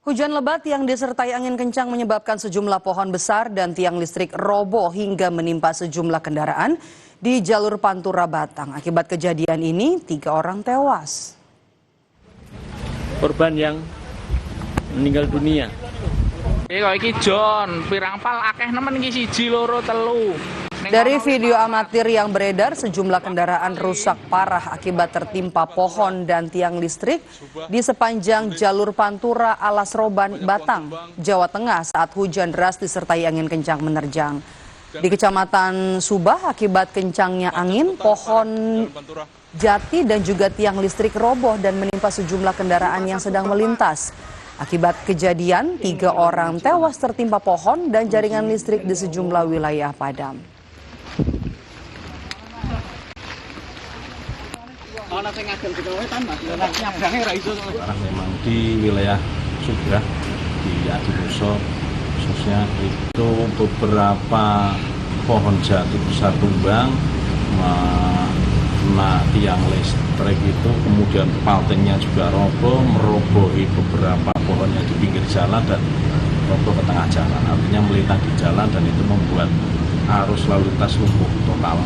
Hujan lebat yang disertai angin kencang menyebabkan sejumlah pohon besar dan tiang listrik roboh hingga menimpa sejumlah kendaraan di jalur Pantura Batang. Akibat kejadian ini, 3 orang tewas. Korban yang meninggal dunia. Iki John, pirang pal akeh nemen iki siji loro telu. Dari video amatir yang beredar, sejumlah kendaraan rusak parah akibat tertimpa pohon dan tiang listrik di sepanjang jalur Pantura Alas Roban, Batang, Jawa Tengah saat hujan deras disertai angin kencang menerjang. Di Kecamatan Subah, akibat kencangnya angin, pohon jati dan juga tiang listrik roboh dan menimpa sejumlah kendaraan yang sedang melintas. Akibat kejadian, 3 orang tewas tertimpa pohon dan jaringan listrik di sejumlah wilayah padam. Karena memang di wilayah Subah, di Adinuso khususnya itu beberapa pohon jati besar tumbang, kena tiang listrik itu, kemudian paltingnya juga roboh, merobohi beberapa pohonnya di pinggir jalan dan roboh ke tengah jalan, artinya melintang di jalan dan itu membuat arus lalu lintas lumpuh total.